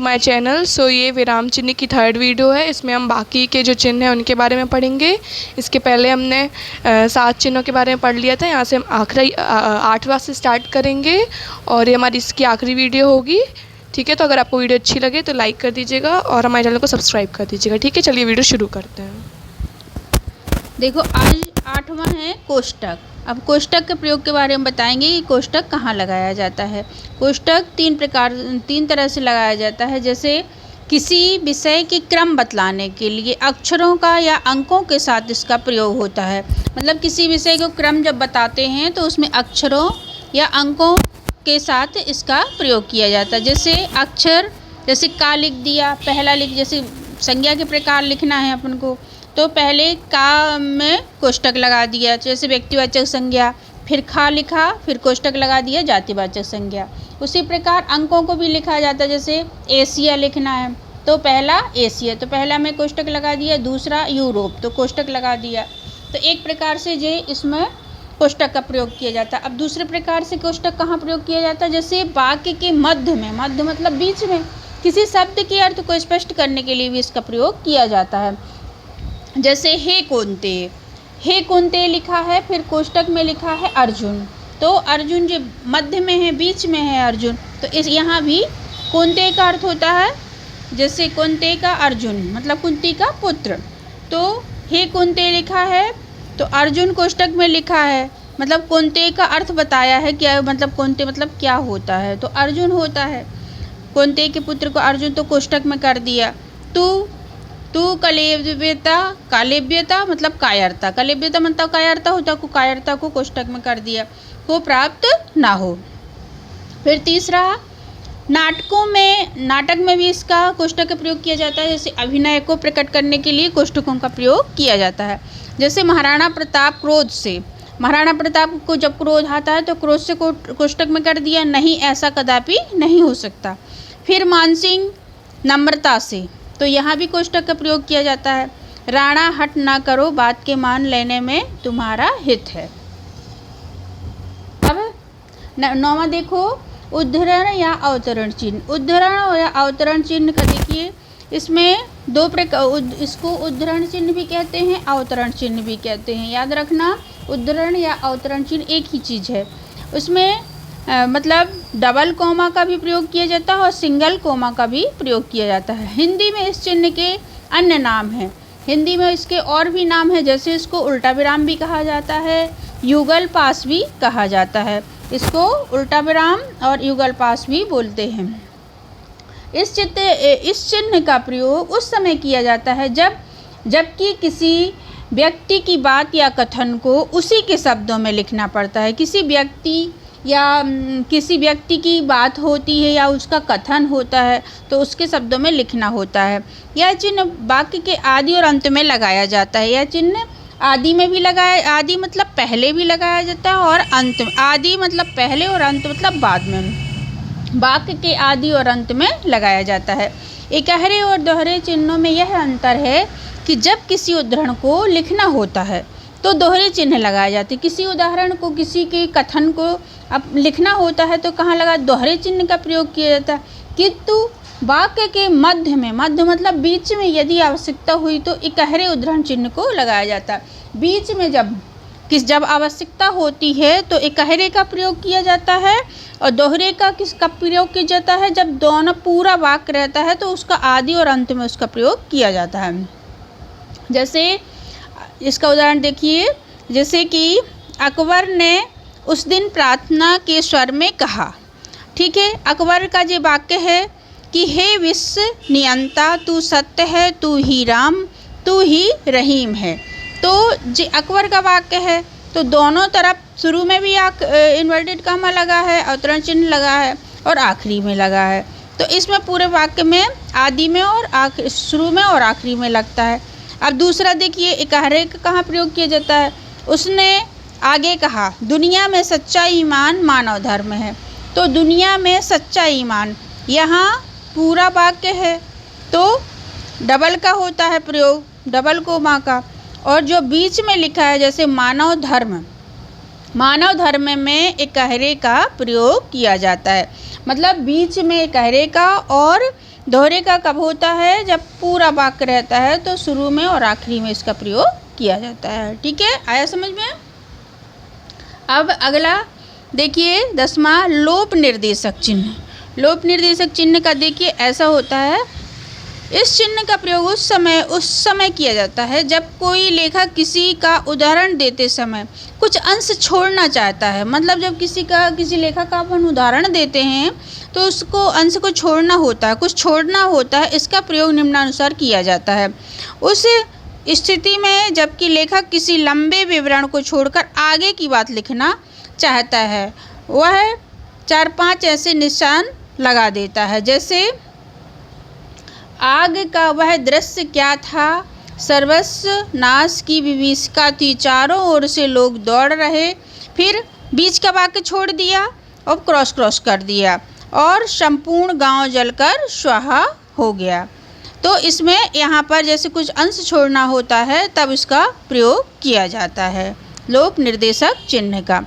My channel. सो ये विराम चिन्ह की थर्ड वीडियो है। इसमें हम बाकी के जो चिन्ह हैं उनके बारे में पढ़ेंगे। इसके पहले हमने 7 चिन्हों के बारे में पढ़ लिया था। यहाँ से हम आखिरी 8वां से स्टार्ट करेंगे और ये हमारी इसकी आखिरी वीडियो होगी। ठीक है, तो अगर आपको वीडियो अच्छी लगे तो लाइक कर दीजिएगा और हमारे चैनल को सब्सक्राइब कर दीजिएगा। ठीक है, चलिए वीडियो शुरू करते हैं। देखो, आज 8वां है कोष्टक। अब कोष्टक के प्रयोग के बारे में बताएंगे कि कोष्टक कहाँ लगाया जाता है। कोष्टक तीन तरह से लगाया जाता है। जैसे किसी विषय की क्रम बतलाने के लिए अक्षरों का या अंकों के साथ इसका प्रयोग होता है। मतलब किसी विषय को क्रम जब बताते हैं तो उसमें अक्षरों या अंकों के साथ इसका प्रयोग किया जाता है। जैसे अक्षर, जैसे का लिख दिया, पहला लिख, जैसे संज्ञा के प्रकार लिखना है अपन को तो पहले का में कोष्टक लगा दिया, जैसे व्यक्तिवाचक संज्ञा, फिर खा लिखा, फिर कोष्टक लगा दिया जातिवाचक संज्ञा। उसी प्रकार अंकों को भी लिखा जाता है। जैसे एशिया लिखना है तो पहला एशिया, तो पहला में कोष्टक लगा दिया, दूसरा यूरोप तो कोष्टक लगा दिया। तो एक प्रकार से जो इसमें कोष्टक का प्रयोग किया जाता है। अब दूसरे प्रकार से कोष्टक कहाँ प्रयोग किया जाता है, जैसे वाक्य के मध्य में, मध्य मतलब बीच में, किसी शब्द के अर्थ को स्पष्ट करने के लिए भी इसका प्रयोग किया जाता है। जैसे हे कुंते लिखा है, फिर कोष्टक में लिखा है अर्जुन, तो अर्जुन जो मध्य में है, बीच में है अर्जुन, तो इस यहाँ भी कुंते का अर्थ होता है। जैसे कुंते का अर्जुन मतलब कुंती का पुत्र, तो हे कुंते लिखा है तो अर्जुन कोष्टक में लिखा है, मतलब कुंते का अर्थ बताया है। क्या मतलब कुंते मतलब क्या होता है, तो अर्जुन होता है। कुंते के पुत्र को अर्जुन तो कोष्टक में कर दिया। तू कालेव्यता मतलब कायरता, कलेव्यता मतलब कायरता होता, को कायरता को कोष्टक में कर दिया, को प्राप्त ना हो। फिर तीसरा, नाटक में भी इसका कोष्टक का प्रयोग किया जाता है। जैसे अभिनय को प्रकट करने के लिए कोष्टकों का प्रयोग किया जाता है। जैसे महाराणा प्रताप को जब क्रोध आता है तो क्रोध से कोष्टक में कर दिया, नहीं ऐसा कदापि नहीं हो सकता। फिर मानसिंह नम्रता से, तो यहाँ भी कोष्टक का प्रयोग किया जाता है। राणा हट ना करो, बात के मान लेने में तुम्हारा हित है। अब 9वां देखो, उद्धरण या अवतरण चिन्ह। उद्धरण या अवतरण चिन्ह का देखिए, इसमें दो प्रकार, इसको उद्धरण चिन्ह भी कहते हैं, अवतरण चिन्ह भी कहते हैं। याद रखना, उद्धरण या अवतरण चिन्ह एक ही चीज़ है। उसमें मतलब डबल कोमा का भी प्रयोग किया जाता है और सिंगल कोमा का भी प्रयोग किया जाता है। हिंदी में इस चिन्ह के अन्य नाम हैं। हिंदी में इसके और भी नाम है, जैसे इसको उल्टा विराम भी कहा जाता है, युगल पास भी कहा जाता है। इसको उल्टा विराम और युगल पास भी बोलते हैं। इस चिन्ह का प्रयोग उस समय किया जाता है जबकि किसी व्यक्ति की बात या कथन को उसी के शब्दों में लिखना पड़ता है। किसी व्यक्ति की बात होती है या उसका कथन होता है तो उसके शब्दों में लिखना होता है। यह चिन्ह वाक्य के आदि और अंत में लगाया जाता है। यह चिन्ह आदि मतलब पहले भी लगाया जाता है और अंत में, आदि मतलब पहले और अंत मतलब बाद में, वाक्य के आदि और अंत में लगाया जाता है। इकहरे और दोहरे चिन्हों में यह अंतर है कि जब किसी उद्धरण को लिखना होता है तो दोहरे चिन्ह लगाए जाते हैं। किसी उदाहरण को, किसी के कथन को अब लिखना होता है तो कहाँ लगा, दोहरे चिन्ह का प्रयोग किया जाता है। किंतु वाक्य के मध्य में, मध्य मतलब बीच में, यदि आवश्यकता हुई तो इकहरे उद्धरण चिन्ह को लगाया जाता है। बीच में जब आवश्यकता होती है तो इकहरे का प्रयोग किया जाता है और दोहरे का किसका प्रयोग किया जाता है, जब दोनों पूरा वाक्य रहता है तो उसका आदि और अंत में उसका प्रयोग किया जाता है। जैसे इसका उदाहरण देखिए, जैसे कि अकबर ने उस दिन प्रार्थना के स्वर में कहा। ठीक है, अकबर का जो वाक्य है कि हे विश्व नियंता, तू सत्य है, तू ही राम, तू ही रहीम है, तो जो अकबर का वाक्य है तो दोनों तरफ शुरू में भी इन्वर्टेड कामा लगा है, अवतरण चिन्ह लगा है और आखिरी में लगा है। तो इसमें पूरे वाक्य में आदि में और शुरू में और आखिरी में लगता है। अब दूसरा देखिए, इकहरे का कहाँ प्रयोग किया जाता है। उसने आगे कहा, दुनिया में सच्चा ईमान मानव धर्म है, तो दुनिया में सच्चा ईमान, यहाँ पूरा वाक्य है तो डबल का होता है प्रयोग, डबल कोमा का। और जो बीच में लिखा है जैसे मानव धर्म में इकहरे का प्रयोग किया जाता है। मतलब बीच में इकहरे का और दोहरे का कब होता है? जब पूरा वाक्य रहता है तो शुरू में और आखिरी में इसका प्रयोग किया जाता है। ठीक है, आया समझ में? अब अगला देखिए 10वां लोप निर्देशक चिन्ह। लोप निर्देशक चिन्ह का देखिए ऐसा होता है, इस चिन्ह का प्रयोग उस समय किया जाता है जब कोई लेखक किसी का उदाहरण देते समय कुछ अंश छोड़ना चाहता है। मतलब जब किसी लेखक का अपन उदाहरण देते हैं तो उसको अंश को छोड़ना होता है, कुछ छोड़ना होता है, इसका प्रयोग निम्नानुसार किया जाता है। उस स्थिति में जबकि लेखक किसी लंबे विवरण को छोड़कर आगे की बात लिखना चाहता है, वह 4-5 ऐसे निशान लगा देता है, जैसे आग का वह दृश्य क्या था, सर्वस्व नाश की विभीषिका थी, चारों ओर से लोग दौड़ रहे, फिर बीच का वाक्य छोड़ दिया और क्रॉस कर दिया, और संपूर्ण गांव जलकर स्वाहा हो गया। तो इसमें यहाँ पर जैसे कुछ अंश छोड़ना होता है तब इसका प्रयोग किया जाता है लोप निर्देशक चिन्ह का।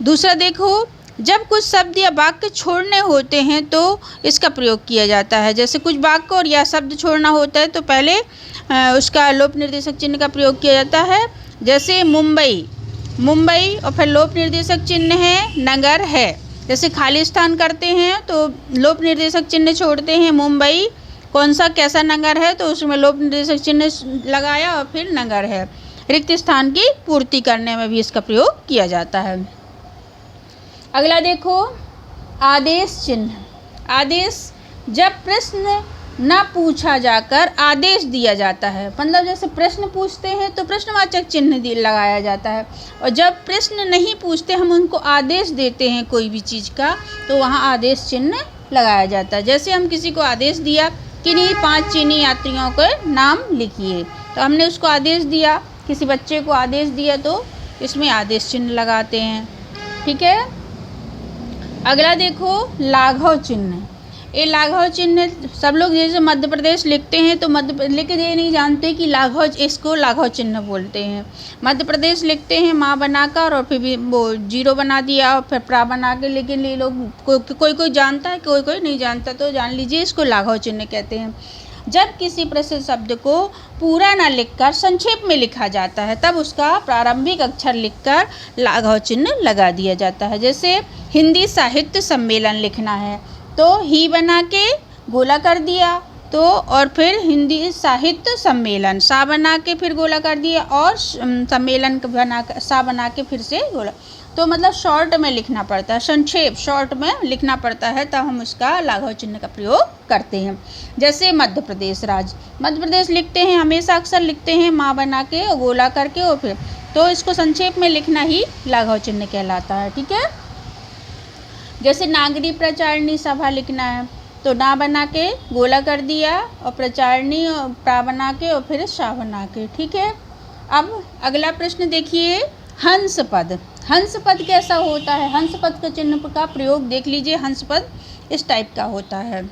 दूसरा देखो, जब कुछ शब्द या वाक्य छोड़ने होते हैं तो इसका प्रयोग किया जाता है। जैसे कुछ वाक्य और या शब्द छोड़ना होता है तो पहले उसका लोप निर्देशक चिन्ह का प्रयोग किया जाता है। जैसे मुंबई और फिर लोप निर्देशक चिन्ह है नगर है। जैसे खाली स्थान करते हैं तो लोप निर्देशक चिन्ह छोड़ते हैं, मुंबई कौन सा कैसा नगर है तो उसमें लोप निर्देशक चिन्ह लगाया और फिर नगर है। रिक्त स्थान की पूर्ति करने में भी इसका प्रयोग किया जाता है। अगला देखो आदेश चिन्ह। आदेश, जब प्रश्न न पूछा जाकर आदेश दिया जाता है। मतलब जैसे प्रश्न पूछते हैं तो प्रश्नवाचक चिन्ह लगाया जाता है, और जब प्रश्न नहीं पूछते हम उनको आदेश देते हैं कोई भी चीज़ का तो वहाँ आदेश चिन्ह लगाया जाता है। जैसे हम किसी को आदेश दिया कि नहीं 5 चीनी यात्रियों के नाम लिखिए, तो हमने उसको आदेश दिया, किसी बच्चे को आदेश दिया तो इसमें आदेश चिन्ह लगाते हैं। ठीक है, अगला देखो लाघव चिन्ह। ये लाघव चिन्ह सब लोग जैसे मध्य प्रदेश लिखते हैं तो लेकिन ये नहीं जानते कि इसको लाघव चिन्ह बोलते हैं। मध्य प्रदेश लिखते हैं माँ बनाकर और फिर भी वो 0 बना दिया और फिर प्रा बना के, लेकिन ये लोग कोई जानता है, कोई नहीं जानता, तो जान लीजिए इसको लाघव चिन्ह कहते हैं। जब किसी प्रसिद्ध शब्द को पूरा ना लिखकर संक्षेप में लिखा जाता है तब उसका प्रारंभिक अक्षर लिखकर लाघव चिन्ह लगा दिया जाता है। जैसे हिंदी साहित्य सम्मेलन लिखना है तो ही बना के गोला कर दिया, तो और फिर हिंदी साहित्य सम्मेलन सा बना के फिर गोला कर दिया, और सम्मेलन बना सा बना के फिर से गोला। तो मतलब शॉर्ट में लिखना पड़ता है, संक्षेप शॉर्ट में लिखना पड़ता है, तब हम उसका लाघव चिन्ह का प्रयोग करते हैं। जैसे मध्य प्रदेश राज्य, मध्य प्रदेश लिखते हैं हमेशा अक्सर लिखते हैं माँ बना के और गोला करके, और फिर तो इसको संक्षेप में लिखना ही लाघव चिन्ह कहलाता है। ठीक है, जैसे नागरी प्रचारणी सभा लिखना है तो ना बना के गोला कर दिया और प्रचारणी प्रा बना के और फिर शाह बना के। ठीक है, अब अगला प्रश्न देखिए हंस पद। हंस पद कैसा होता है? हंस पद का चिन्ह का प्रयोग देख लीजिए। हंस पद इस टाइप का होता है।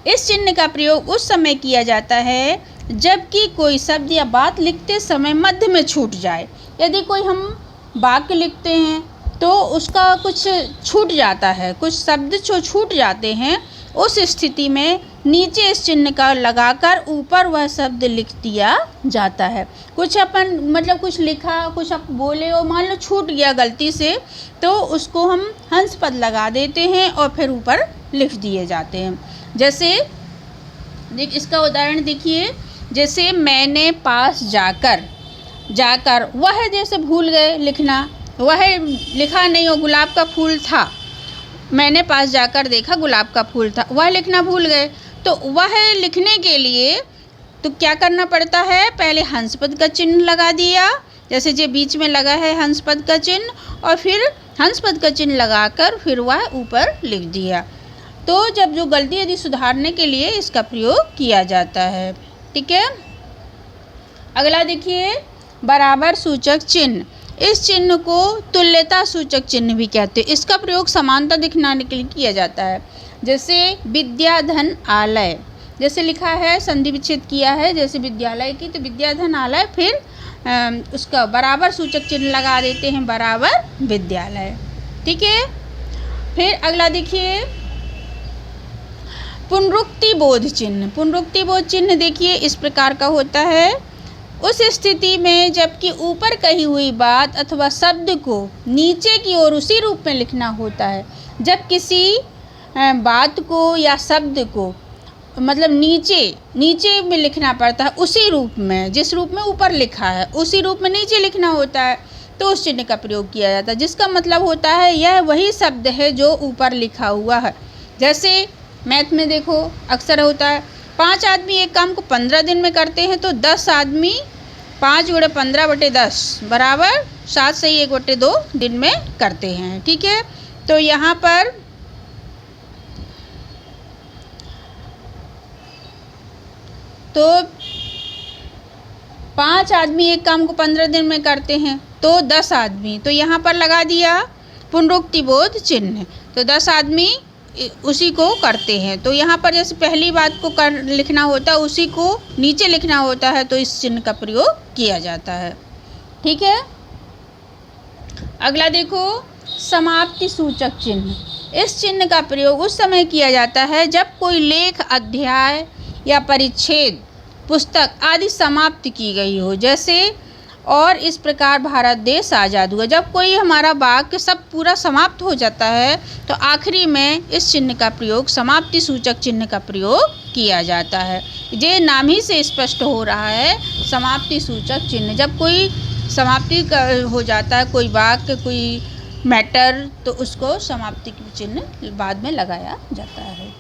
इस चिन्ह का प्रयोग उस समय किया जाता है जबकि कोई शब्द या बात लिखते समय मध्य में छूट जाए। यदि कोई हम वाक्य लिखते हैं तो उसका कुछ छूट जाता है, कुछ शब्द जो छूट जाते हैं, उस स्थिति में नीचे इस चिन्ह का लगाकर ऊपर वह शब्द लिख दिया जाता है। कुछ अपन मतलब कुछ लिखा, कुछ आप बोले और मान लो छूट गया गलती से, तो उसको हम हंस पद लगा देते हैं और फिर ऊपर लिख दिए जाते हैं। जैसे इसका उदाहरण देखिए, जैसे मैंने पास जाकर वह जैसे भूल गए लिखना, वह लिखा नहीं हो गुलाब का फूल था, मैंने पास जाकर देखा गुलाब का फूल था, वह लिखना भूल गए। तो वह लिखने के लिए तो क्या करना पड़ता है? पहले हंस पद का चिन्ह लगा दिया, जैसे जो बीच में लगा है हंस पद का चिन्ह, और फिर हंस पद का चिन्ह लगाकर फिर वह ऊपर लिख दिया। तो जब जो गलती यदि सुधारने के लिए इसका प्रयोग किया जाता है। ठीक है, अगला देखिए बराबर सूचक चिन्ह। इस चिन्ह को तुल्यता सूचक चिन्ह भी कहते हैं। इसका प्रयोग समानता दिखलाने के लिए किया जाता है। जैसे विद्याधन आलय, जैसे लिखा है संधि विच्छेद किया है जैसे विद्यालय की, तो विद्याधन आलय, फिर उसका बराबर सूचक चिन्ह लगा देते हैं बराबर विद्यालय। ठीक है, फिर अगला देखिए पुनरुक्ति बोध चिन्ह। पुनरुक्ति बोध चिन्ह देखिए इस प्रकार का होता है। उस स्थिति में जबकि ऊपर कही हुई बात अथवा शब्द को नीचे की ओर उसी रूप में लिखना होता है। जब किसी बात को या शब्द को मतलब नीचे में लिखना पड़ता है, उसी रूप में, जिस रूप में ऊपर लिखा है उसी रूप में नीचे लिखना होता है, तो उस चिन्ह का प्रयोग किया जाता है, जिसका मतलब होता है यह वही शब्द है जो ऊपर लिखा हुआ है। जैसे मैथ में देखो अक्सर होता है 5 आदमी एक काम को 15 दिन में करते हैं, तो 10 आदमी 5 × 15/10 बराबर 7 सही 1/2 दिन में करते हैं। ठीक है, तो यहाँ पर तो 5 आदमी एक काम को 15 दिन में करते हैं, तो 10 आदमी, तो यहाँ पर लगा दिया पुनरुक्ति बोध चिन्ह, तो 10 आदमी उसी को करते हैं। तो यहाँ पर जैसे पहली बात को लिखना होता है उसी को नीचे लिखना होता है, तो इस चिन्ह का प्रयोग किया जाता है। ठीक है, अगला देखो समाप्ति सूचक चिन्ह। इस चिन्ह का प्रयोग उस समय किया जाता है जब कोई लेख, अध्याय या परिच्छेद, पुस्तक आदि समाप्त की गई हो। जैसे और इस प्रकार भारत देश आज़ाद हुआ। जब कोई हमारा वाक्य सब पूरा समाप्त हो जाता है तो आखिरी में इस चिन्ह का प्रयोग, समाप्ति सूचक चिन्ह का प्रयोग किया जाता है। ये नाम ही से स्पष्ट हो रहा है, समाप्ति सूचक चिन्ह। जब कोई समाप्ति हो जाता है, कोई वाक्य, कोई मैटर, तो उसको समाप्ति चिन्ह बाद में लगाया जाता है।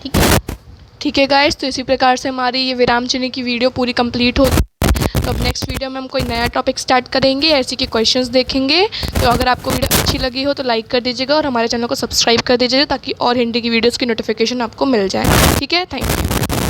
ठीक है गाइस, तो इसी प्रकार से हमारी ये विराम चिन्ह की वीडियो पूरी कंप्लीट होती है। तो अब नेक्स्ट वीडियो में हम कोई नया टॉपिक स्टार्ट करेंगे, ऐसे के क्वेश्चंस देखेंगे। तो अगर आपको वीडियो अच्छी लगी हो तो लाइक कर दीजिएगा और हमारे चैनल को सब्सक्राइब कर दीजिएगा, ताकि और हिंदी की वीडियोज़ की नोटिफिकेशन आपको मिल जाए। ठीक है, थैंक यू।